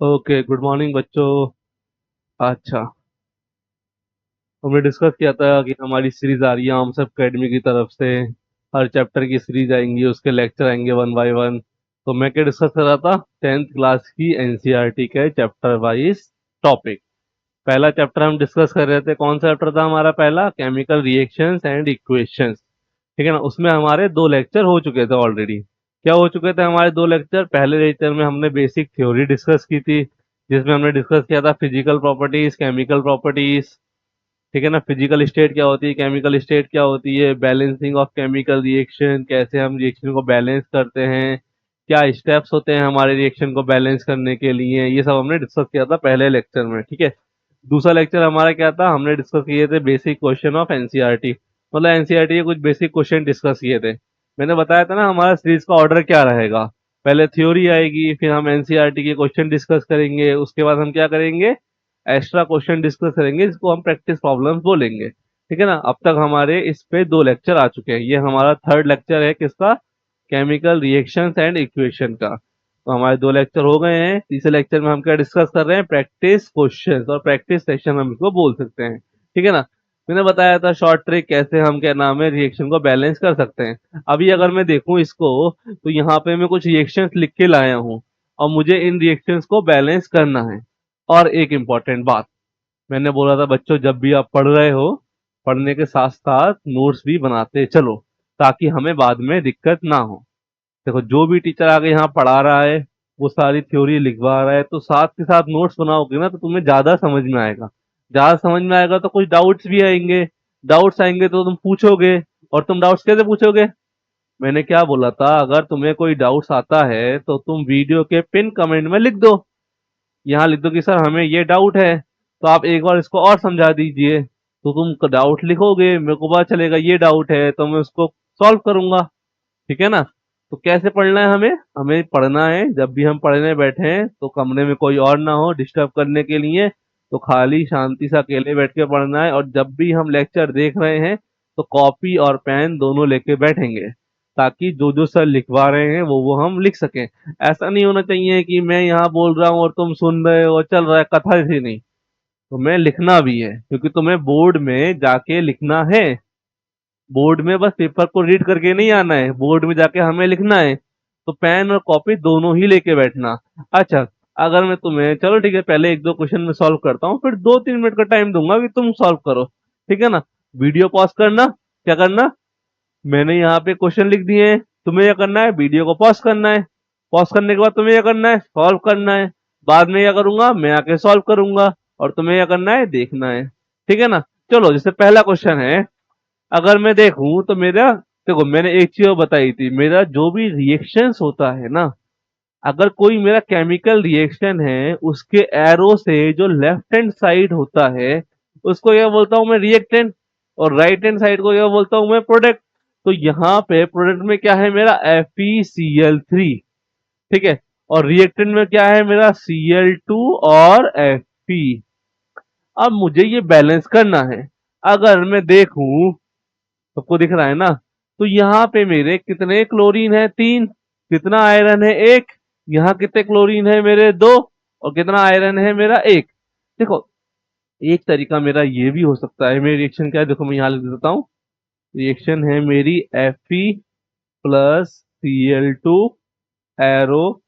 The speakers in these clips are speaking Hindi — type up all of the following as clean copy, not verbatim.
ओके, गुड मॉर्निंग बच्चों। अच्छा, हमने डिस्कस किया था कि हमारी सीरीज आ रही है हम सब अकेडमी की तरफ से। हर चैप्टर की सीरीज आएंगी, उसके लेक्चर आएंगे वन बाय वन। तो मैं क्या डिस्कस कर रहा था, 10th क्लास की एनसीईआरटी के चैप्टर वाइज टॉपिक। पहला चैप्टर हम डिस्कस कर रहे थे, कौन सा चैप्टर था हमारा? पहला केमिकल रिएक्शंस एंड इक्वेशंस। ठीक है ना? उसमें हमारे दो लेक्चर हो चुके थे ऑलरेडी। क्या हो चुके थे हमारे दो लेक्चर? पहले लेक्चर में हमने बेसिक थ्योरी डिस्कस की थी, जिसमें हमने डिस्कस किया था फिजिकल प्रॉपर्टीज, केमिकल प्रॉपर्टीज। ठीक है ना? फिजिकल स्टेट क्या होती है, केमिकल स्टेट क्या होती है, बैलेंसिंग ऑफ केमिकल रिएक्शन, कैसे हम रिएक्शन को बैलेंस करते हैं, क्या स्टेप्स होते हैं हमारे रिएक्शन को बैलेंस करने के लिए, ये सब हमने डिस्कस किया था पहले लेक्चर में। ठीक है। दूसरा लेक्चर हमारा क्या था? हमने डिस्कस किए थे बेसिक क्वेश्चन ऑफ एनसीईआरटी। मतलब एनसीईआरटी के कुछ बेसिक क्वेश्चन डिस्कस किए थे। मैंने बताया था ना हमारा सीरीज का ऑर्डर क्या रहेगा। पहले थ्योरी आएगी, फिर हम एनसीईआरटी के क्वेश्चन डिस्कस करेंगे, उसके बाद हम क्या करेंगे, एक्स्ट्रा क्वेश्चन डिस्कस करेंगे, जिसको हम प्रैक्टिस प्रॉब्लम्स बोलेंगे। ठीक है ना? अब तक हमारे इस पे दो लेक्चर आ चुके हैं। ये हमारा थर्ड लेक्चर है किसका? केमिकल रिएक्शंस एंड इक्वेशन का। तो हमारे दो लेक्चर हो गए हैं। तीसरे लेक्चर में हम क्या डिस्कस कर रहे हैं? प्रैक्टिस क्वेश्चंस और प्रैक्टिस सेशन हम इसको बोल सकते हैं। ठीक है ना? मैंने बताया था शॉर्ट ट्रिक कैसे हम क्या नाम है रिएक्शन को बैलेंस कर सकते हैं। अभी अगर मैं देखूं इसको, तो यहाँ पे मैं कुछ रिएक्शंस लिख के लाया हूँ, और मुझे इन रिएक्शंस को बैलेंस करना है। और एक इम्पॉर्टेंट बात, मैंने बोला था बच्चों, जब भी आप पढ़ रहे हो, पढ़ने के साथ साथ नोट्स भी बनाते चलो, ताकि हमें बाद में दिक्कत ना हो। देखो, जो भी टीचर आगे यहाँ पढ़ा रहा है, वो सारी थ्योरी लिखवा रहा है, तो साथ के साथ नोट्स बनाओगे ना, तो तुम्हें ज्यादा समझ में आएगा। ज्यादा समझ में आएगा तो कुछ डाउट्स भी आएंगे। डाउट्स आएंगे तो तुम पूछोगे। और तुम डाउट्स कैसे पूछोगे? मैंने क्या बोला था, अगर तुम्हें कोई डाउट्स आता है तो तुम वीडियो के पिन कमेंट में लिख दो। यहाँ लिख दो कि सर हमें ये डाउट है, तो आप एक बार इसको और समझा दीजिए। तो तुम डाउट लिखोगे, मेरे को पता चलेगा ये डाउट है, तो मैं उसको सॉल्व करूंगा। ठीक है ना? तो कैसे पढ़ना है हमें? हमें पढ़ना है, जब भी हम पढ़ने बैठे हैं तो कमरे में कोई और ना हो डिस्टर्ब करने के लिए। तो खाली शांति से अकेले बैठ के पढ़ना है, और जब भी हम लेक्चर देख रहे हैं तो कॉपी और पेन दोनों लेके बैठेंगे, ताकि जो जो सर लिखवा रहे हैं वो हम लिख सकें। ऐसा नहीं होना चाहिए कि मैं यहाँ बोल रहा हूँ और तुम सुन रहे हो, चल रहा है, कथा ऐसी नहीं। तुम्हें लिखना भी है, क्योंकि तुम्हें बोर्ड में जाके लिखना है। बोर्ड में बस पेपर को रीड करके नहीं आना है, बोर्ड में जाके हमें लिखना है। तो पेन और कॉपी दोनों ही लेके बैठना। अच्छा, अगर मैं तुम्हें, चलो ठीक है, पहले एक दो क्वेश्चन में सॉल्व करता हूँ, फिर 2-3 मिनट का टाइम दूंगा कि तुम सॉल्व करो। ठीक है ना? वीडियो पॉज करना। क्या करना? मैंने यहाँ पे क्वेश्चन लिख दिए हैं, तुम्हें क्या करना है, वीडियो को पॉज करना है। पॉज करने के बाद तुम्हें क्या करना है, सॉल्व करना है। बाद में क्या करूंगा, मैं आके सॉल्व करूंगा, और तुम्हें क्या करना है, देखना है। ठीक है ना? चलो, जैसे पहला क्वेश्चन है, अगर मैं देखूं तो मेरा, देखो मैंने एक चीज और बताई थी, मेरा जो भी रिएक्शंस होता है ना, अगर कोई मेरा केमिकल रिएक्शन है, उसके एरो से जो लेफ्ट हैंड साइड होता है, उसको क्या बोलता हूं मैं, रिएक्टेंट। और राइट हैंड साइड को क्या बोलता हूं मैं, प्रोडक्ट। तो यहाँ पे प्रोडक्ट में क्या है मेरा, FeCl3। ठीक है। और रिएक्टेंट में क्या है मेरा, Cl2 और Fe। अब मुझे ये बैलेंस करना है। अगर मैं देखूं, सबको दिख रहा है ना, तो यहाँ पे मेरे कितने क्लोरीन है, 3। कितना आयरन है, 1। यहाँ कितने क्लोरीन है मेरे, 2। और कितना आयरन है मेरा, 1। देखो, एक तरीका मेरा ये भी हो सकता है, मेरी रिएक्शन क्या है, देखो मैं यहाँ लिख देता हूँ। रिएक्शन है मेरी Fe+Cl2 एरो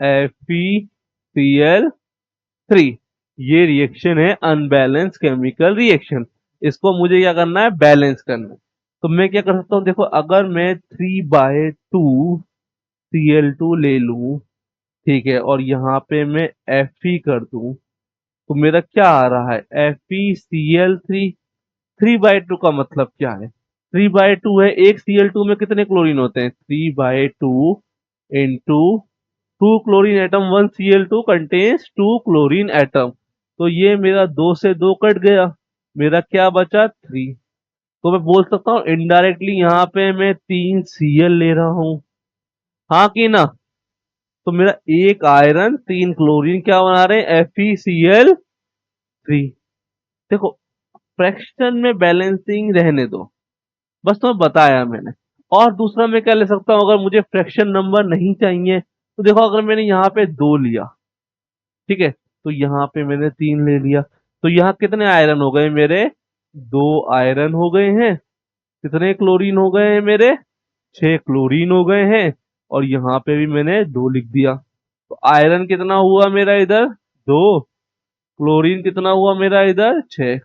FeCl3। ये रिएक्शन है अनबैलेंस केमिकल रिएक्शन। इसको मुझे क्या करना है, बैलेंस करना है। तो मैं क्या कर सकता हूँ, देखो अगर मैं 3/2 Cl2 ले लूं, ठीक है, और यहाँ पे मैं Fe कर दूं, तो मेरा क्या आ रहा है, FeCl3। 3/2 का मतलब क्या है, 3/2 है, एक Cl2 में कितने क्लोरीन होते हैं, 3/2 into 2 chlorine atom, 1 Cl2 contains 2 chlorine atom. तो ये मेरा 2 से 2 कट गया, मेरा क्या बचा, 3। तो मैं बोल सकता हूँ इनडायरेक्टली यहाँ पे मैं 3 Cl ले रहा हूँ। हाँ कि ना? तो मेरा एक आयरन, 3 क्लोरीन क्या बना रहे हैं, FeCl3। देखो, फ्रैक्शन में बैलेंसिंग रहने दो, बस तुम्हें बताया मैंने। और दूसरा मैं क्या ले सकता हूँ, अगर मुझे फ्रैक्शन नंबर नहीं चाहिए, तो देखो अगर मैंने यहाँ पे 2 लिया, ठीक है, तो यहाँ पे मैंने 3 ले लिया। तो यहाँ कितने आयरन हो गए मेरे? 2 आयरन हो गए हैं। कितने क्लोरीन हो गए हैं मेरे? 6 क्लोरीन हो गए हैं। और यहाँ पे भी मैंने 2 लिख दिया। तो आयरन कितना हुआ मेरा इधर? 2। क्लोरीन कितना हुआ मेरा इधर? 6।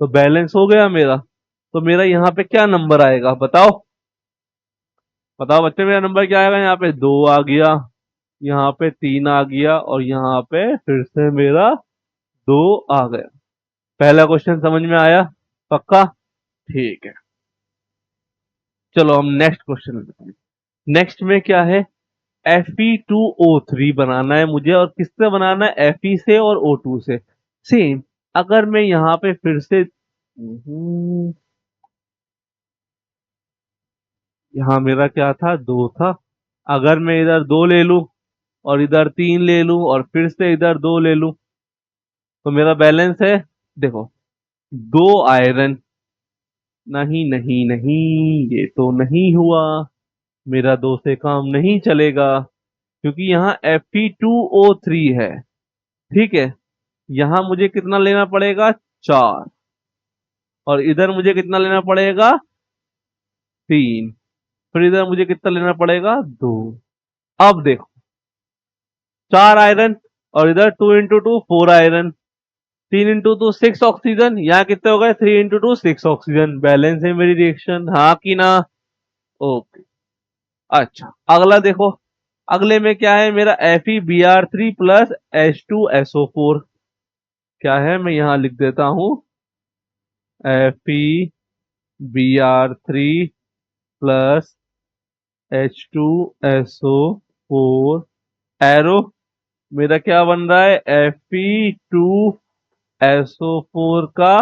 तो बैलेंस हो गया मेरा। तो मेरा यहाँ पे क्या नंबर आएगा बताओ? बताओ बच्चे, मेरा नंबर क्या आएगा? यहाँ पे 2 आ गया, यहाँ पे 3 आ गया, और यहाँ पे फिर से मेरा 2 आ गया। पहला क्वेश्चन समझ में आया? पक्का? ठीक है, चलो हम नेक्स्ट क्वेश्चन लेते हैं। नेक्स्ट में क्या है? Fe2O3 बनाना है मुझे, और किससे बनाना है? Fe से और O2 से। सेम, अगर मैं यहाँ पे फिर से यहाँ मेरा क्या था? 2 था। अगर मैं इधर 2 ले लूं और इधर 3 ले लूं और फिर से इधर 2 ले लूं, तो मेरा बैलेंस है। देखो, 2 आयरन, नहीं नहीं नहीं, ये तो नहीं हुआ। मेरा 2 से काम नहीं चलेगा, क्योंकि यहाँ Fe2O3 है। ठीक है, यहाँ मुझे कितना लेना पड़ेगा? 4। और इधर मुझे कितना लेना पड़ेगा? 3। फिर इधर मुझे कितना लेना पड़ेगा? 2। अब देखो, 4 आयरन, और इधर 2 × 2 4 आयरन, 3 × 2 6 ऑक्सीजन। यहाँ कितने हो गए? 3 × 2 6 ऑक्सीजन। बैलेंस है मेरी रिएक्शन, हाँ कि ना? ओके। अच्छा, अगला देखो। अगले में क्या है मेरा? FeBr3 plus H2SO4। क्या है? मैं यहाँ लिख देता हूँ, FeBr3 प्लस H2SO4 एरो। मेरा क्या बन रहा है? Fe2SO4 का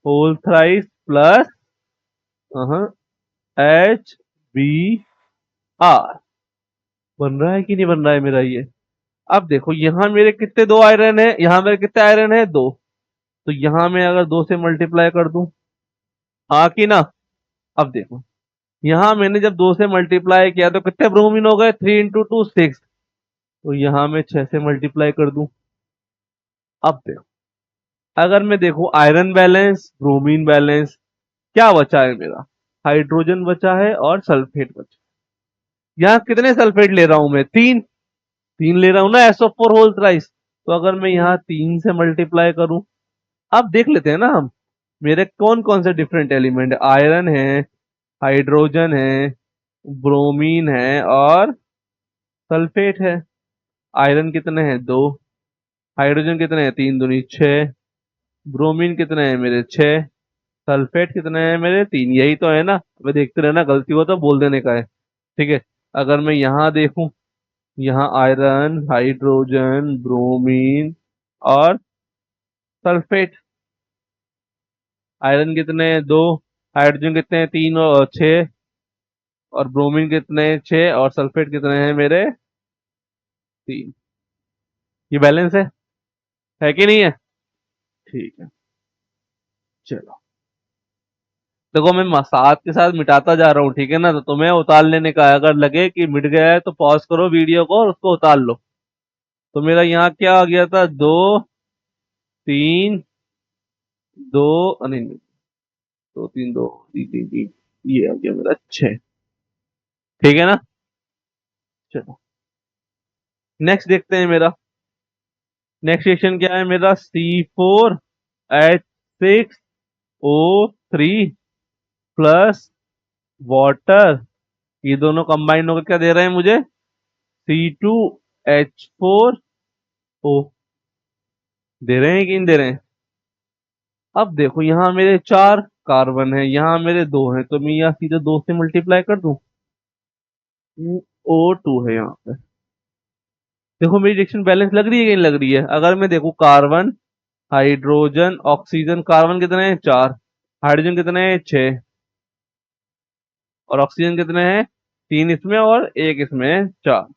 होल थ्राइस प्लस HBr। बन रहा है कि नहीं बन रहा है मेरा ये? अब देखो, यहाँ मेरे कितने 2 आयरन है? यहाँ मेरे कितने आयरन है? 2। तो यहाँ मैं अगर 2 से मल्टीप्लाई कर दूं, हाँ कि ना? अब देखो, यहाँ मैंने जब 2 से मल्टीप्लाई किया तो कितने ब्रोमीन हो गए? 3 × 2 6। तो यहाँ मैं 6 से मल्टीप्लाई कर दूं। अब देखो, अगर मैं देखूं आयरन बैलेंस, ब्रोमीन बैलेंस, क्या बचा है मेरा? हाइड्रोजन बचा है और सल्फेट बचा। यहाँ कितने सल्फेट ले रहा हूं मैं? 3। 3 ले रहा हूं ना, SO4 होल थ्राइस। तो अगर मैं यहाँ 3 से मल्टीप्लाई करूं, अब देख लेते हैं ना हम, मेरे कौन कौन से डिफरेंट एलिमेंट है। आयरन है, हाइड्रोजन है, ब्रोमीन है, और सल्फेट है। आयरन कितने हैं? 2। हाइड्रोजन कितने हैं? 3 दूनी 6। ब्रोमीन कितने हैं मेरे? 6। सल्फेट कितने हैं मेरे? 3। यही तो है ना? अब देखते रहना, गलती हो तो बोल देने का है। ठीक है, अगर मैं यहाँ देखूं, यहाँ आयरन, हाइड्रोजन, ब्रोमीन और सल्फेट। आयरन कितने हैं? 2। हाइड्रोजन कितने हैं? 3 और 6। और ब्रोमीन कितने हैं? 6। और सल्फेट कितने हैं मेरे? 3। ये बैलेंस है कि नहीं है? ठीक है, चलो। देखो, मैं साथ के साथ मिटाता जा रहा हूँ, ठीक है ना? तो तुम्हें उतार लेने का है। अगर लगे कि मिट गया है तो पॉज करो वीडियो को और उसको उतार लो। तो मेरा यहाँ क्या आ गया था? 2, 3, 2, नहीं नहीं, 2 3 2 3 3 3, ये आ गया मेरा 6। ठीक है ना? चलो, नेक्स्ट देखते हैं मेरा। नेक्स्ट रिएक्शन क्या है मेरा? C4H6O3 plus water. ये दोनों कंबाइंड होकर क्या दे रहे हैं मुझे? C2H4O। दे रहे हैं कि नहीं दे रहे हैं? अब देखो, यहाँ मेरे 4 कार्बन है, यहाँ मेरे 2 हैं, तो मैं यहाँ सीधे 2 से मल्टीप्लाई कर दूं। O2 है यहाँ पे। देखो, मेरी रिएक्शन बैलेंस लग रही है कि नहीं लग रही है? अगर मैं देखूं, कार्बन, हाइड्रोजन, ऑक्सीजन। कार्बन कितने हैं? 4। हाइड्रोजन कितने हैं? 6। और ऑक्सीजन कितने हैं? 3 इसमें और 1 इसमें, 4।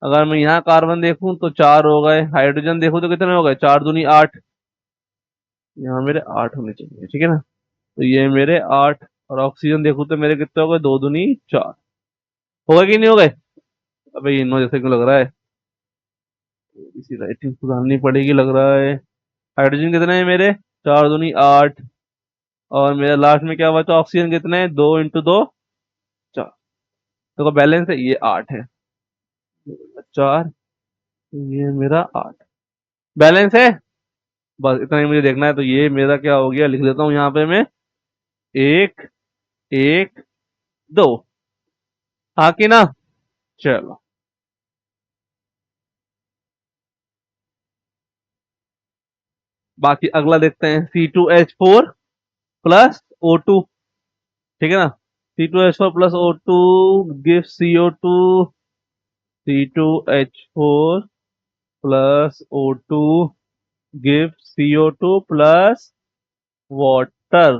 अगर मैं यहाँ कार्बन देखूं तो 4 हो गए, हाइड्रोजन देखूं तो कितने हो गए? 4 दूनी 8। यहाँ मेरे 8 होने चाहिए, ठीक है ना? तो ये मेरे 8। और ऑक्सीजन देखूं तो मेरे कितने हो गए? 2 दूनी 4। हो गए कि नहीं हो गए? अबे ये 9 जैसे क्यों लग रहा है? इसी राइटिंग सुधारनी पड़ेगी लग रहा है। हाइड्रोजन कितने हैं मेरे? 4 दूनी 8। और मेरा लास्ट में क्या बचा? ऑक्सीजन कितने हैं? 2 × 2 4। देखो बैलेंस है, ये 8 है, 4, ये मेरा 8 बैलेंस है। बस इतना ही मुझे देखना है। तो ये मेरा क्या हो गया, लिख देता हूँ यहाँ पे मैं, 1 1 2। हाँ कि ना? चलो बाकी अगला देखते हैं। C2H4 + O2, ठीक है ना? C2H4 + O2 give CO2। C2H4 + O2 give CO2 plus water.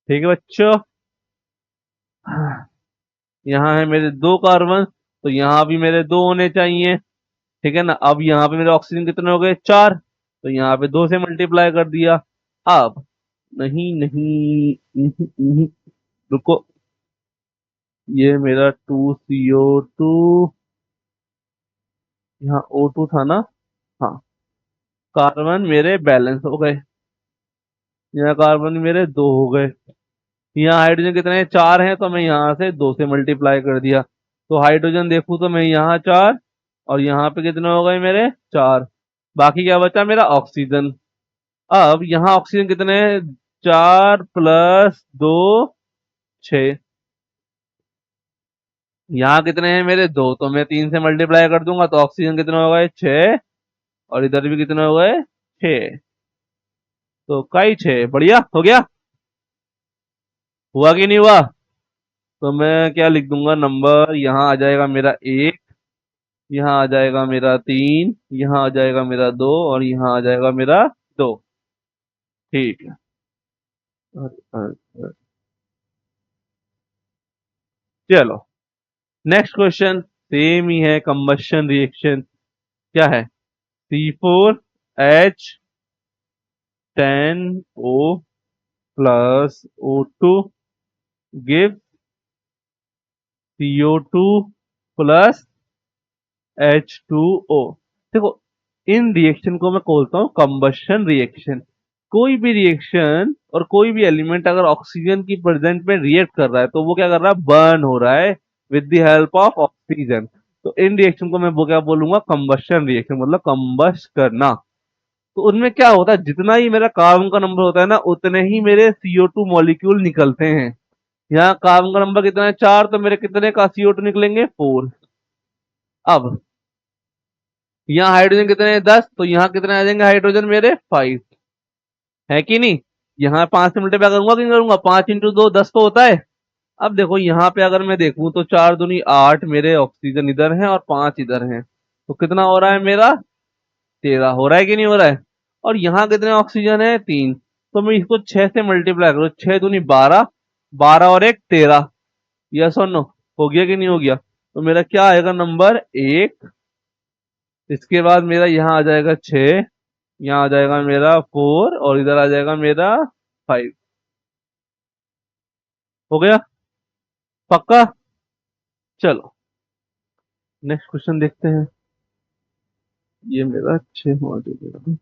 ठीक है बच्चों, यहाँ है मेरे 2 कार्बन, तो यहाँ भी मेरे 2 होने चाहिए। ठीक है ना? अब यहाँ पे मेरे ऑक्सीजन कितने हो गए? 4। तो यहाँ पे 2 से मल्टीप्लाई कर दिया। अब नहीं नहीं, रुको, ये मेरा 2CO2, यहाँ O2 था ना? हाँ, कार्बन मेरे बैलेंस हो गए, यहाँ कार्बन मेरे 2 हो गए। यहाँ हाइड्रोजन कितने हैं? 4 हैं, तो मैं यहाँ से 2 से मल्टीप्लाई कर दिया। तो हाइड्रोजन देखूँ तो मैं यहाँ 4, और यहाँ पे कितने हो गए मेरे? 4। बाकी क्या बचा मेरा? ऑक्सीजन। अब यहाँ ऑक्सीजन कितने हैं? 4 + 2 6। यहाँ कितने हैं मेरे? 2, तो मैं 3 से मल्टीप्लाई कर दूंगा, तो ऑक्सीजन कितने हो गए? 6। और इधर भी कितने हो गए? 6। तो कई 6, बढ़िया हो गया। हुआ कि नहीं हुआ? तो मैं क्या लिख दूंगा नंबर, यहाँ आ जाएगा मेरा 1, यहाँ आ जाएगा मेरा 3, यहाँ आ जाएगा मेरा 2, और यहाँ आ जाएगा मेरा 2। ठीक है। चलो नेक्स्ट क्वेश्चन, सेम ही है, कंबशन रिएक्शन। क्या है? C4H10O + O2 give CO2 + H2O। देखो, इन रिएक्शन को मैं बोलता हूँ कंबशन रिएक्शन। कोई भी रिएक्शन और कोई भी एलिमेंट अगर ऑक्सीजन की प्रेजेंट में रिएक्ट कर रहा है, तो वो क्या कर रहा है? बर्न हो रहा है with the help of oxygen. तो इन रिएक्शन को मैं वो क्या बोलूंगा? कंबशन रिएक्शन, मतलब कंबस्ट करना। तो उनमें क्या होता है, जितना ही मेरा कार्बन का नंबर होता है ना, उतने ही मेरे CO2 मॉलिक्यूल निकलते हैं। यहाँ कार्बन का नंबर कितना है? 4, तो मेरे कितने का CO2 निकलेंगे? 4। अब यहाँ हाइड्रोजन कितने हैं? 10, तो यहाँ कितने आ जाएंगे हाइड्रोजन मेरे? 5। है कि नहीं? यहाँ 5 से मल्टीप्लाई करूंगा कि नहीं करूंगा? 5 × 2 10 तो होता है। अब देखो यहाँ पे अगर मैं देखूं तो 4 दूनी 8 मेरे ऑक्सीजन इधर हैं और 5 इधर हैं, तो कितना हो रहा है मेरा? 13 हो रहा है कि नहीं हो रहा है? और यहाँ कितने ऑक्सीजन है? 3। तो मैं इसको 6 से मल्टीप्लाई करूँ, 6 दूनी 12, 12 और 1 13। यस और नो? हो गया कि नहीं हो गया? तो मेरा क्या आएगा नंबर? 1। इसके बाद मेरा यहाँ आ जाएगा 6, यहाँ आ जाएगा मेरा 4, और इधर आ जाएगा मेरा 5। हो गया? पक्का? चलो नेक्स्ट क्वेश्चन देखते हैं। ये मेरा 6 हुआ, जो मेरा,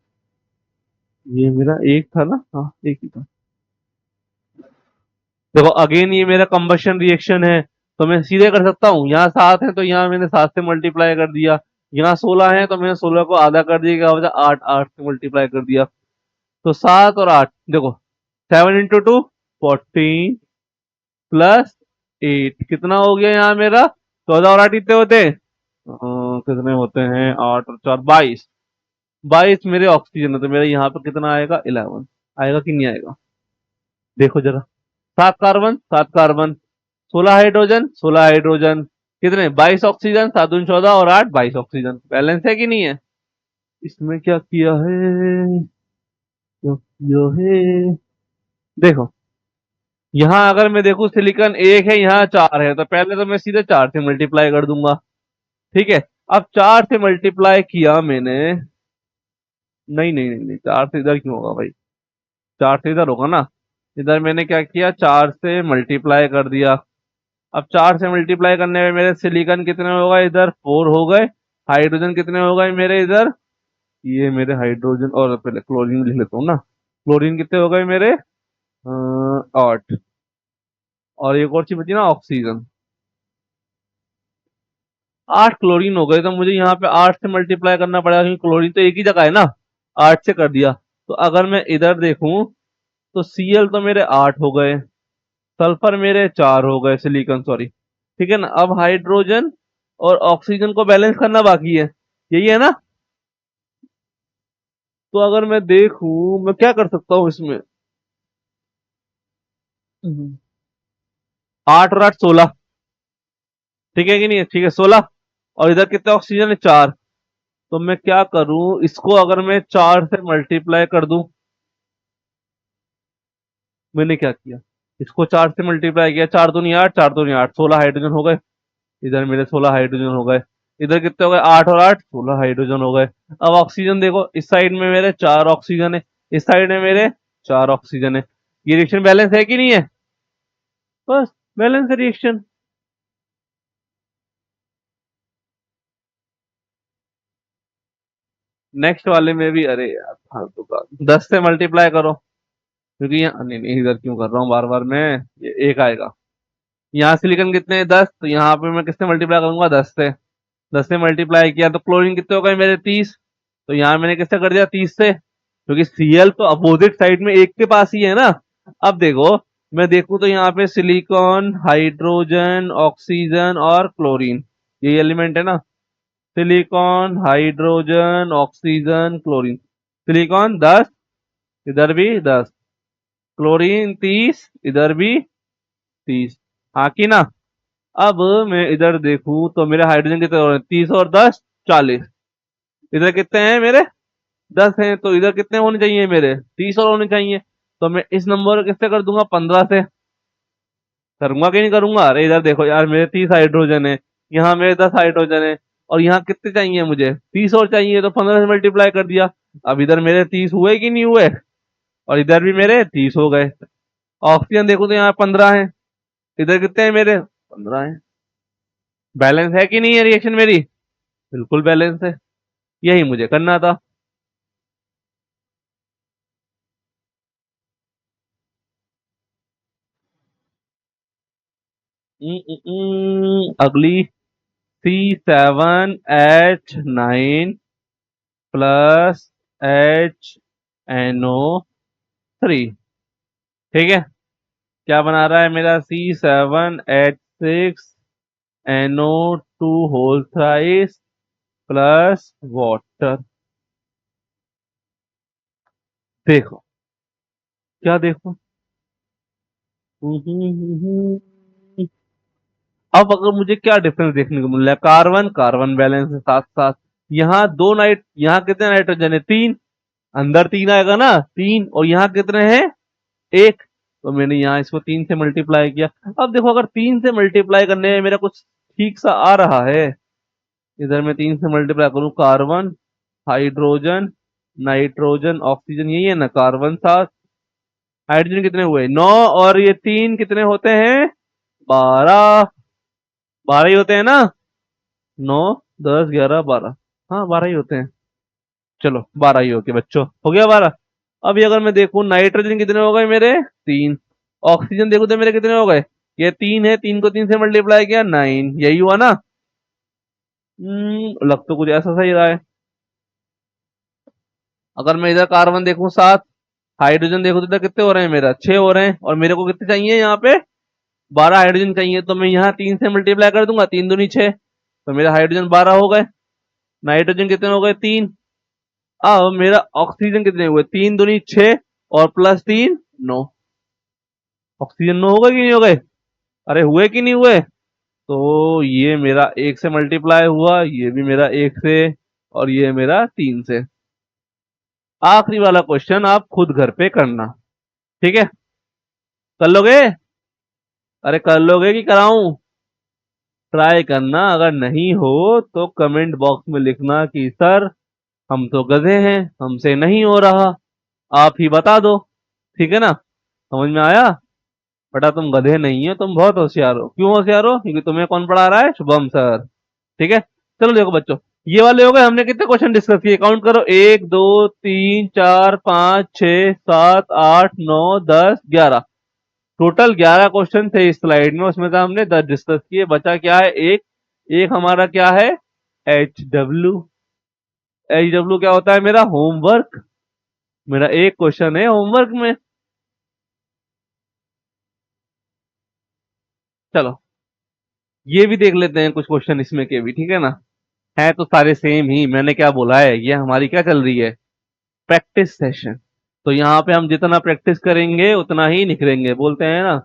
ये मेरा 1 था ना? हाँ, 1 ही था। देखो अगेन ये मेरा कंबशन रिएक्शन है, तो मैं सीधे कर सकता हूँ। यहाँ 7 है, तो यहाँ मैंने 7 से मल्टीप्लाई कर दिया। यहाँ 16 है, तो मैंने 16 को आधा कर दिया, क्या बचा? 8, 8 से मल्टीप्लाई कर दिया। तो 7 और 8, देखो 7 × 2 14 + 8 कितना हो गया यहाँ मेरा? 14 और 8 कितने होते हैं? कितने होते हैं? 8 और 4 22। 22 मेरे ऑक्सीजन है, तो मेरा यहाँ पर कितना आएगा? 11 आएगा कि नहीं आएगा? देखो जरा, 7 कार्बन 7 कार्बन, 16 हाइड्रोजन 16 हाइड्रोजन, कितने? 22 ऑक्सीजन, 7 × 2 = 14 और 8 22 ऑक्सीजन। बैलेंस है कि नहीं है? इसमें क्या किया है, क्या किया है? देखो यहाँ अगर मैं देखूं सिलिकॉन 1 है, यहाँ 4 है, तो पहले तो मैं सीधे 4 से मल्टीप्लाई कर दूंगा। ठीक है, अब 4 से मल्टीप्लाई किया मैंने, नहीं नहीं नहीं नहीं, 4 से इधर क्यों होगा भाई? 4 से इधर होगा ना? इधर मैंने क्या किया? 4 से मल्टीप्लाई कर दिया। अब 4 से मल्टीप्लाई करने में मेरे सिलिकॉन कितने हो गए? इधर 4 हो गए। हाइड्रोजन कितने हो गए मेरे इधर, ये मेरे हाइड्रोजन, और पहले क्लोरीन लिख लेता हूँ ना। क्लोरीन कितने हो गए मेरे, 8। और एक और चीज बची ना, ऑक्सीजन। 8 क्लोरीन हो गए, तो मुझे यहाँ पे 8 से मल्टीप्लाई करना पड़ेगा, क्योंकि क्लोरीन तो एक ही जगह है ना। 8 से कर दिया। तो अगर मैं इधर देखूं तो Cl तो मेरे 8 हो गए, सल्फर मेरे 4 हो गए, सिलिकॉन सॉरी, ठीक है ना। अब हाइड्रोजन और ऑक्सीजन को बैलेंस करना बाकी है, यही है ना। तो अगर मैं देखूं मैं क्या कर सकता हूँ इसमें, 8 और 8 16, ठीक है कि नहीं, ठीक है 16। और इधर कितने ऑक्सीजन है, 4। तो मैं क्या करूं, इसको अगर मैं 4 से मल्टीप्लाई कर दूं, मैंने क्या किया, इसको 4 से मल्टीप्लाई किया, 4 दूनी 8, 4 दूनी 8, 16 हाइड्रोजन हो गए। इधर मेरे 16 हाइड्रोजन हो गए। इधर कितने हो गए, 8 और 8 16 हाइड्रोजन हो गए। अब ऑक्सीजन देखो, इस साइड में मेरे 4 ऑक्सीजन है, इस साइड में मेरे 4 ऑक्सीजन है। ये रिएक्शन बैलेंस है कि नहीं है, बस बैलेंस है रिएक्शन। नेक्स्ट वाले में भी, अरे यार फालतू का, 10 से मल्टीप्लाई करो, क्योंकि यहाँ नहीं नहीं, इधर क्यों कर रहा हूँ बार बार मैं, ये एक आएगा। यहाँ सिलिकॉन कितने हैं, 10, तो यहाँ पे मैं किससे मल्टीप्लाई करूंगा, 10 से। 10 से मल्टीप्लाई किया तो क्लोरीन कितने हो गए मेरे, 30। तो यहाँ मैंने किससे कर दिया, 30 से, क्योंकि Cl तो अपोजिट साइड में एक के पास ही है ना। अब देखो, मैं देखूं तो यहाँ पे सिलिकॉन, हाइड्रोजन, ऑक्सीजन और क्लोरीन, ये एलिमेंट है ना। Silicon, hydrogen, oxygen, chlorine. Silicon 10, इधर भी 10, क्लोरीन 30, इधर भी 30, हाँ की ना। अब मैं इधर देखूं तो मेरे हाइड्रोजन कितने हो रहे हैं, 30 और 10 40। इधर कितने हैं मेरे, 10 हैं, तो इधर कितने होने चाहिए मेरे, 30 और होने चाहिए। तो मैं इस नंबर को किससे कर दूंगा, 15 से। करूंगा कि नहीं करूंगा, अरे इधर देखो यार, मेरे 30 हाइड्रोजन है, यहाँ मेरे 10 हाइड्रोजन है, और यहाँ कितने चाहिए मुझे, 30 और चाहिए, तो 15 से मल्टीप्लाई कर दिया। अब इधर मेरे 30 हुए कि नहीं हुए, और इधर भी मेरे 30 हो गए। ऑक्सीजन देखो तो यहाँ 15 है, इधर कितने हैं मेरे, 15 है। बैलेंस है कि नहीं है रिएक्शन मेरी, बिल्कुल बैलेंस है। यही मुझे करना था। अगली, C7H9 प्लस HNO3, ठीक है। क्या बना रहा है मेरा, C7H6NO2 whole thrice plus water. देखो, क्या देखो, अब अगर मुझे क्या डिफरेंस देखने को मिल रहा है, कार्बन कार्बन बैलेंस है साथ साथ। यहाँ दो नाइट, यहाँ कितने नाइट्रोजन है, 3, अंदर 3 आएगा ना, 3, और यहाँ कितने हैं, 1। तो मैंने यहाँ इसको 3 से मल्टीप्लाई किया। अब देखो, अगर 3 से मल्टीप्लाई करने में मेरा कुछ ठीक सा आ रहा है, इधर मैं 3 से मल्टीप्लाई करूँ, कार्बन, हाइड्रोजन, नाइट्रोजन, ऑक्सीजन, यही है ना, कार्बन 7, हाइड्रोजन कितने हुए, 9, और ये 3 कितने होते हैं, 12। 12 ही होते हैं ना, 9, 10, 11, 12, हाँ 12 ही होते हैं। चलो 12 ही होके बच्चों, हो गया 12। अभी अगर मैं देखूं, नाइट्रोजन कितने हो गए मेरे, 3। ऑक्सीजन देखो तो मेरे कितने हो गए, ये 3 है, 3 को 3 से मल्टीप्लाई किया, 9, यही हुआ ना। लग तो कुछ ऐसा सही रहा है। अगर मैं इधर कार्बन देखूं 7, हाइड्रोजन देखो तो इधर कितने हो रहे हैं, मेरा 6 हो रहे हैं, और मेरे को कितने चाहिए यहाँ पे, 12 हाइड्रोजन चाहिए। तो मैं यहाँ 3 से मल्टीप्लाई कर दूंगा, 3 दूनी 6, तो मेरे हाइड्रोजन 12 हो गए। नाइट्रोजन कितने हो गए, 3। अब मेरा ऑक्सीजन कितने हुए, 3 दूनी 6, और प्लस 3 9। ऑक्सीजन 9 हो गए कि नहीं हो गए, अरे हुए कि नहीं हुए। तो ये मेरा 1 से मल्टीप्लाई हुआ, ये भी मेरा 1 से, और ये मेरा 3 से। आखिरी वाला क्वेश्चन आप खुद घर पे करना, ठीक है, कर लोगे, अरे कर लोगे कि कराऊं, ट्राई करना। अगर नहीं हो तो कमेंट बॉक्स में लिखना कि सर हम तो गधे हैं, हमसे नहीं हो रहा, आप ही बता दो, ठीक है ना। समझ में आया, बेटा तुम गधे नहीं हो, तुम बहुत होशियार हो। क्यों होशियार हो, क्योंकि तुम्हें कौन पढ़ा रहा है, शुभम सर, ठीक है। चलो देखो बच्चों, ये वाले हो गए। हमने कितने क्वेश्चन डिस्कस किए, काउंट करो, 1 2 3 4 5 6 7 8 9 10 11। टोटल 11 क्वेश्चन थे इस स्लाइड में, उसमें से हमने 10 डिस्कस किए। बचा क्या है, एक। एक हमारा क्या है, HW। HW क्या होता है, मेरा होमवर्क। मेरा एक क्वेश्चन है होमवर्क में। चलो ये भी देख लेते हैं कुछ क्वेश्चन इसमें के भी, ठीक है ना। है तो सारे सेम ही, मैंने क्या बोला है, ये हमारी क्या चल रही है, प्रैक्टिस सेशन। तो यहाँ पे हम जितना प्रैक्टिस करेंगे उतना ही निखरेंगे, बोलते हैं ना,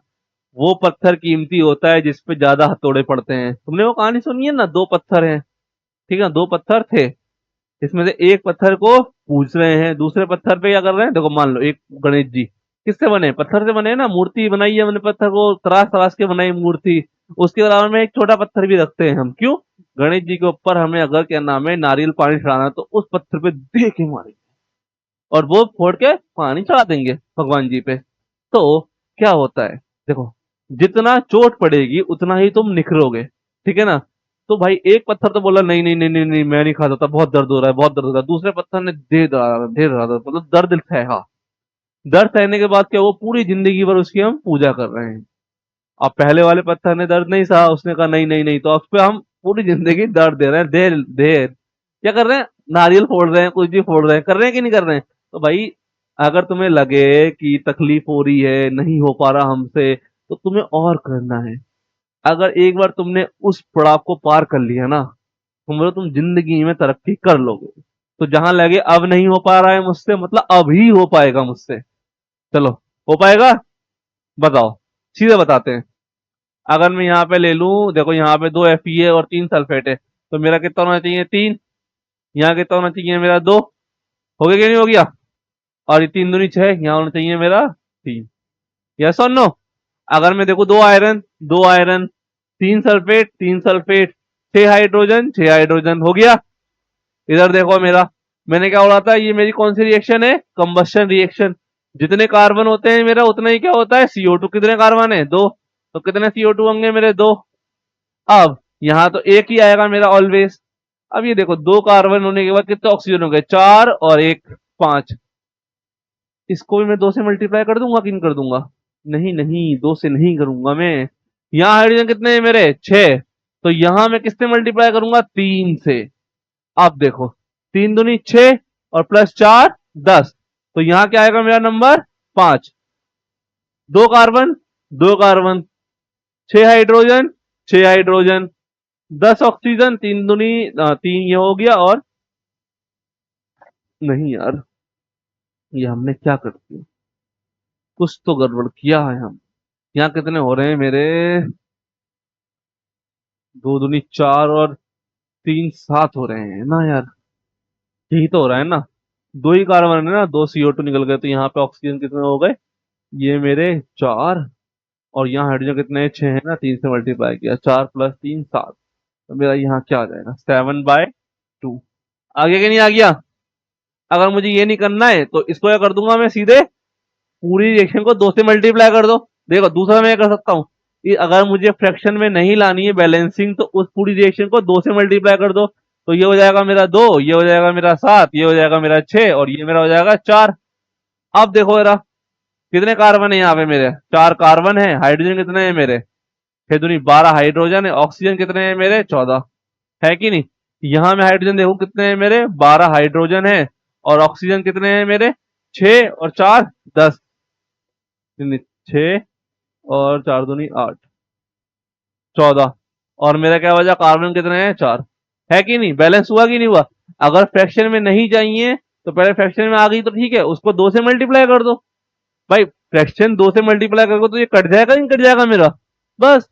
वो पत्थर कीमती होता है जिस पे ज्यादा हथौड़े पड़ते हैं। तुमने वो कहानी सुनी है ना, दो पत्थर हैं, ठीक है, दो पत्थर थे। इसमें से एक पत्थर को पूछ रहे हैं, दूसरे पत्थर पे क्या कर रहे हैं, देखो मान लो एक गणेश जी किससे बने, पत्थर से बने ना, मूर्ति बनाई है हमने, पत्थर को तराश तराश के बनाई मूर्ति। उसके अलावा में एक छोटा पत्थर भी रखते हैं हम, क्यों, गणेश जी के ऊपर हमें अगर क्या नाम है नारियल पानी चढ़ाना है, तो उस पत्थर पे दे के मारेंगे और वो फोड़ के पानी चढ़ा देंगे भगवान जी पे। तो क्या होता है, देखो, जितना चोट पड़ेगी उतना ही तुम निखरोगे, ठीक है ना। तो भाई एक पत्थर तो बोला नहीं नहीं नहीं नहीं नहीं, मैं नहीं खा सकता, बहुत दर्द हो रहा है, बहुत दर्द हो रहा है। दूसरे पत्थर ने दे रहा था, मतलब दर्द सहा। दर्द सहने के बाद क्या, वो पूरी जिंदगी भर उसकी हम पूजा कर रहे हैं। अब पहले वाले पत्थर ने दर्द नहीं सहा, उसने कहा नहीं नहीं नहीं, तो उस पे हम पूरी जिंदगी दर्द दे रहे हैं, दे दे क्या कर रहे हैं, नारियल फोड़ रहे हैं, कुछ भी फोड़ रहे हैं, कर रहे हैं कि नहीं कर रहे हैं। तो भाई अगर तुम्हें लगे कि तकलीफ हो रही है, नहीं हो पा रहा हमसे, तो तुम्हें और करना है। अगर एक बार तुमने उस पड़ाव को पार कर लिया ना, समझो तुम जिंदगी में तरक्की कर लोगे। तो जहां लगे अब नहीं हो पा रहा है मुझसे, मतलब अभी हो पाएगा मुझसे। चलो, हो पाएगा, बताओ, सीधे बताते हैं। अगर मैं यहाँ पे ले लूं, देखो यहाँ पे 2 Fe है और 3 सल्फेट है, तो मेरा कितना होना चाहिए, 3। यहाँ कितना होना चाहिए, मेरा 2। हो गया कि नहीं हो गया। और ये 3 दूनी 6, यहाँ होना चाहिए मेरा 3। यस और नो। अगर मैं देखो, 2 iron, 2 iron, 3 sulphate, 3 sulphate, 6 hydrogen, 6 hydrogen, हो गया। इधर देखो मेरा, मैंने क्या बोला था, ये मेरी कौन सी रिएक्शन है, कंबस्शन रिएक्शन। जितने कार्बन होते हैं मेरा उतना ही क्या होता है, CO2। कितने कार्बन है, 2। तो कितने CO2 होंगे मेरे, 2। अब यहाँ तो एक ही आएगा मेरा ऑलवेज। अब ये देखो, 2 कार्बन होने के बाद कितने ऑक्सीजन हो गए, 4 और 1 5। इसको भी मैं 2 से मल्टीप्लाई कर दूंगा कि नहीं कर दूंगा, नहीं नहीं, 2 से नहीं करूंगा मैं। यहाँ हाइड्रोजन कितने हैं मेरे, 6। तो यहाँ मैं किससे मल्टीप्लाई करूंगा, 3 से। अब देखो, 3 दूनी 6 और +4 10। तो यहाँ क्या आएगा मेरा number, 5। 2 carbon, 2 carbon, 6 hydrogen, 6 hydrogen, 10 oxygen, 3 दूनी 3, ये हो गया। और नहीं यार, ये हमने क्या कर दिया, कुछ तो गड़बड़ किया है हम। यहाँ कितने हो रहे हैं मेरे, 2 दूनी 4 और 3 7 हो रहे हैं ना यार, यही तो हो रहा है ना। 2 ही कार्बन है ना, 2 CO2 निकल गए, तो यहाँ पे ऑक्सीजन कितने हो गए, ये मेरे 4। और यहाँ हाइड्रोजन कितने, 6 है ना, 3 से मल्टीप्लाई किया, 4 + 3 7। तो मेरा यहाँ क्या आ जाएगा, 7/2। आ गया कि नहीं आ गया। अगर मुझे ये नहीं करना है तो इसको क्या कर दूंगा मैं, सीधे पूरी रिएक्शन को 2 से मल्टीप्लाई कर दो। देखो दूसरा मैं कर सकता हूँ, अगर मुझे फ्रैक्शन में नहीं लानी है बैलेंसिंग, तो उस पूरी रिएक्शन को 2 से मल्टीप्लाई कर दो। तो ये हो जाएगा मेरा 2, ये हो जाएगा मेरा 7, ये हो जाएगा मेरा 6 और ये मेरा हो जाएगा 4। अब देखो जरा, कितने कार्बन है यहाँ पे मेरे, 4 कार्बन है। हाइड्रोजन कितने हैं मेरे, 6 दूनी 12 हाइड्रोजन है। ऑक्सीजन कितने हैं मेरे, 14। है कि नहीं। यहाँ में हाइड्रोजन देखो कितने हैं मेरे, 12 हाइड्रोजन है। और ऑक्सीजन कितने हैं मेरे, 6 और 4 10। 6 और 4 दूनी 8, 14। और मेरा क्या बचा, कार्बन कितने हैं, 4। है कि नहीं, बैलेंस हुआ कि नहीं हुआ। अगर फ्रैक्शन में नहीं चाहिए तो पहले फ्रैक्शन में आ गई तो ठीक है, उसको 2 से मल्टीप्लाई कर दो। भाई फ्रैक्शन 2 से मल्टीप्लाई करोगे तो ये कट जाएगा, नहीं कट जाएगा मेरा, बस।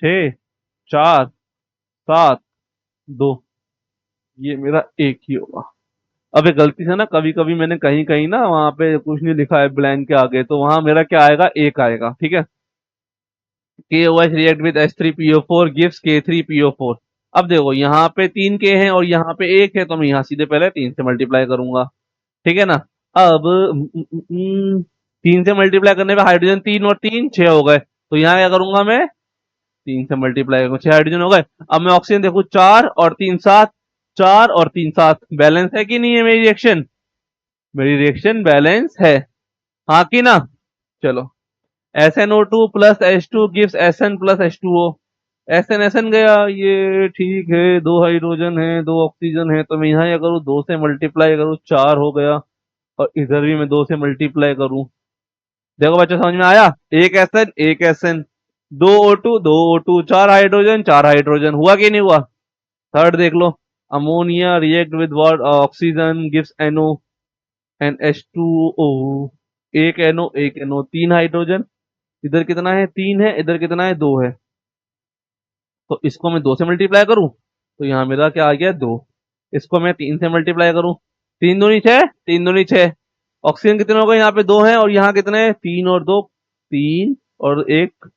6 4 7 2, ये मेरा एक ही होगा। अब ये गलती से ना, कभी कभी मैंने कहीं कहीं ना वहां पे कुछ नहीं लिखा है ब्लैंक के आगे, तो वहां मेरा क्या आएगा, एक आएगा, ठीक है। KOH react with H3PO4 gives K3PO4। अब देखो यहाँ पे 3 K है और यहाँ पे एक है, तो मैं यहाँ सीधे पहले 3 से मल्टीप्लाई करूंगा, ठीक है ना। अब 3 से मल्टीप्लाई करने पे हाइड्रोजन 3 और 3 6 हो गए, तो यहाँ क्या करूंगा मैं, 3 से मल्टीप्लाई करूंगा, 6 हाइड्रोजन हो गए। अब मैं ऑक्सीजन देखू, 4 और 3 7, 4 और 3 7, बैलेंस है कि नहीं है मेरी रिएक्शन? मेरी रिएक्शन बैलेंस है, हाँ कि ना? चलो, SnO2 plus H2 gives Sn plus H2O। SN गया, ये ठीक है, 2 हाइड्रोजन है 2 ऑक्सीजन है, तो मैं यहाँ क्या करूँ, 2 से मल्टीप्लाई करूँ, 4 हो गया, और इधर भी मैं 2 से मल्टीप्लाई करूँ। देखो बच्चों, समझ में आया? एक SN, 2 O2, 4 हाइड्रोजन 4 हाइड्रोजन, हुआ कि नहीं हुआ? थर्ड देख लो, ammonia react with what, oxygen gives NO and H2O, एक NO 3 हाइड्रोजन, इधर कितना है 3 है, इधर कितना है 2 है, तो इसको मैं 2 से मल्टीप्लाई करूं, तो यहाँ मेरा क्या आ गया 2। इसको मैं 3 से मल्टीप्लाई करूं, 3 दूनी 6, 3 दूनी 6, ऑक्सीजन कितने हो गए, यहाँ पे 2 है, और यहाँ कितने हैं 3 और 2, 3 और 1,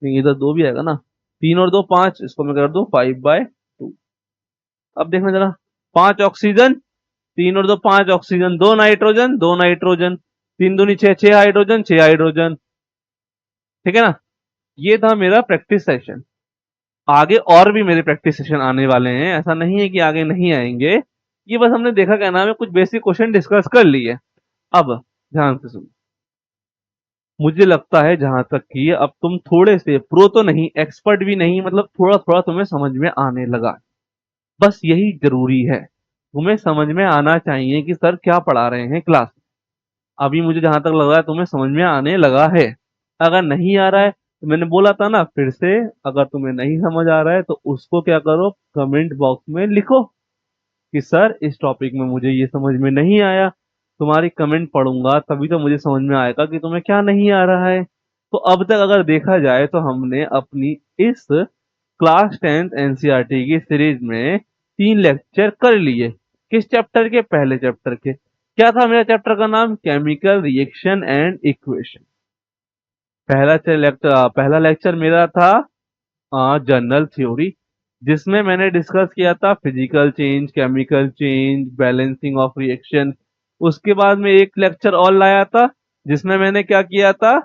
नहीं इधर 2 भी आएगा ना, 3 और 2 5, इसको मैं कर दूं 5/2। अब देखना जरा, 5 ऑक्सीजन, 3 और 2 5 ऑक्सीजन, 2 नाइट्रोजन 2 नाइट्रोजन, 3 दूनी 6, 6 हाइड्रोजन 6 हाइड्रोजन, ठीक है ना? ये था मेरा प्रैक्टिस सेशन। आगे और भी मेरे प्रैक्टिस सेशन आने वाले हैं, ऐसा नहीं है कि आगे नहीं आएंगे, ये बस हमने देखा क्या नाम है, कुछ बेसिक क्वेश्चन डिस्कस कर लिए। अब ध्यान से सुनो, मुझे लगता है जहां तक कि अब तुम थोड़े से प्रो तो नहीं, एक्सपर्ट भी नहीं, मतलब थोड़ा थोड़ा तुम्हें समझ में आने लगा, बस यही जरूरी है, तुम्हें समझ में आना चाहिए कि सर क्या पढ़ा रहे हैं क्लास। अभी मुझे जहां तक लग रहा है तुम्हें समझ में आने लगा है। अगर नहीं आ रहा है तो मैंने बोला था ना फिर से, अगर तुम्हें नहीं समझ आ रहा है तो उसको क्या करो, कमेंट बॉक्स में लिखो कि सर इस टॉपिक में मुझे ये समझ में नहीं आया। तुम्हारी कमेंट पढ़ूंगा तभी तो मुझे समझ में आएगा कि तुम्हें क्या नहीं आ रहा है। तो अब तक अगर देखा जाए तो हमने अपनी इस क्लास 10th एनसीईआरटी की सीरीज में 3 लेक्चर कर लिए। किस चैप्टर के? पहले चैप्टर के। क्या था मेरा चैप्टर का नाम? Chemical reaction and equation. पहला लेक्चर मेरा था जनरल थ्योरी, जिसमें मैंने डिस्कस किया था physical change, chemical change, balancing of reaction. उसके बाद में एक लेक्चर और लाया था, जिसमें मैंने क्या किया था,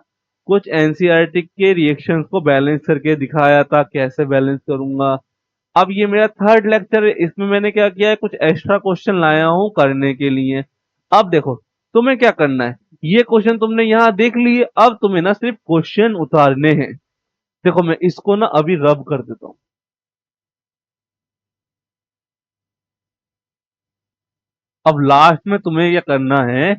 कुछ एनसीईआरटी के रिएक्शंस को बैलेंस करके दिखाया था, कैसे बैलेंस करूंगा। अब ये मेरा थर्ड लेक्चर है, इसमें मैंने क्या किया है, कुछ एक्स्ट्रा क्वेश्चन लाया हूं करने के लिए। अब देखो, तुम्हें क्या करना है, ये क्वेश्चन तुमने यहाँ देख लिए, अब तुम्हें ना सिर्फ क्वेश्चन उतारने हैं। देखो मैं इसको ना अभी रब कर देता हूँ। अब लास्ट में तुम्हें क्या करना है,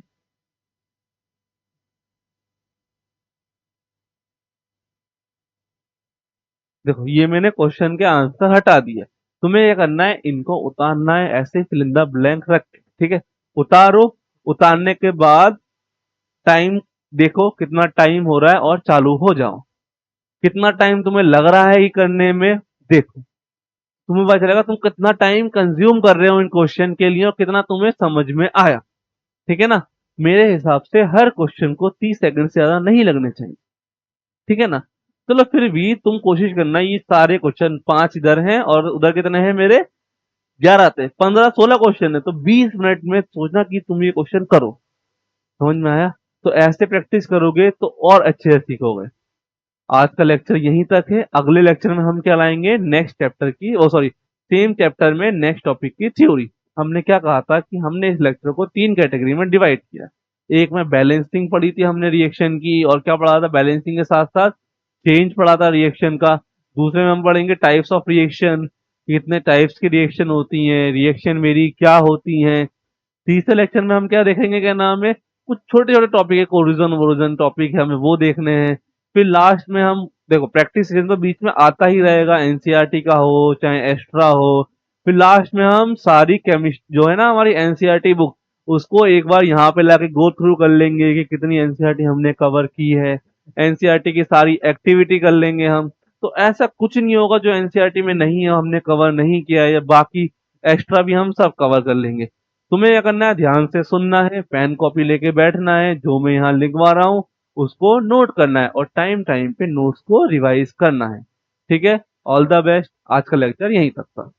देखो ये मैंने क्वेश्चन के आंसर हटा दिया, तुम्हें ये करना है, इनको उतारना है, ऐसे फिल इन द ब्लैंक रख के, ठीक है? उतारो, उतारने के बाद टाइम देखो कितना टाइम हो रहा है और चालू हो जाओ। कितना टाइम तुम्हें लग रहा है ये करने में, देखो तुम्हें पता चलेगा तुम कितना टाइम कंज्यूम कर रहे हो इन क्वेश्चन के लिए और कितना तुम्हें समझ में आया, ठीक है ना? मेरे हिसाब से हर क्वेश्चन को 30 सेकंड से ज्यादा नहीं लगने चाहिए, ठीक है ना? चलो फिर भी तुम कोशिश करना, ये सारे क्वेश्चन 5 इधर हैं और उधर कितने हैं मेरे, 11 थे, 15 16 क्वेश्चन है, तो 20 मिनट में सोचना कि तुम ये क्वेश्चन करो। समझ में आया? तो ऐसे प्रैक्टिस करोगे तो और अच्छे से सीखोगे। आज का लेक्चर यहीं तक है, अगले लेक्चर में हम क्या लाएंगे, नेक्स्ट चैप्टर की, ओ सॉरी, सेम चैप्टर में नेक्स्ट टॉपिक की थ्योरी। हमने क्या कहा था कि हमने इस लेक्चर को 3 कैटेगरी में डिवाइड किया। एक में बैलेंसिंग पढ़ी थी हमने रिएक्शन की, और क्या पढ़ा था, बैलेंसिंग के साथ साथ चेंज पढ़ा था रिएक्शन का। दूसरे में हम पढ़ेंगे टाइप्स ऑफ रिएक्शन, कितने टाइप्स की रिएक्शन होती हैं, रिएक्शन मेरी क्या होती हैं। तीसरे लेक्चर में हम क्या देखेंगे, क्या नाम है, कुछ छोटे छोटे टॉपिक है, कोरिजन वोरिजन टॉपिक है, हमें वो देखने हैं। फिर लास्ट में हम देखो प्रैक्टिस सेशन तो बीच में आता ही रहेगा, एनसीईआरटी का हो चाहे एक्स्ट्रा हो। फिर लास्ट में हम सारी केमिस्ट जो है ना हमारी एनसीईआरटी बुक, उसको एक बार यहाँ पे लाके गो थ्रू कर लेंगे कि कितनी एनसीईआरटी हमने कवर की है। एनसीईआरटी की सारी एक्टिविटी कर लेंगे हम। तो ऐसा कुछ नहीं होगा जो एनसीईआरटी में नहीं है, हमने कवर नहीं किया है, या बाकी एक्स्ट्रा भी हम सब कवर कर लेंगे। तुम्हें क्या करना है, ध्यान से सुनना है, पेन कॉपी लेके बैठना है, जो मैं यहाँ लिखवा रहा हूँ उसको नोट करना है, और टाइम टाइम पे नोट्स को रिवाइज करना है, ठीक है? All the best. आज का लेक्चर यहीं तक था।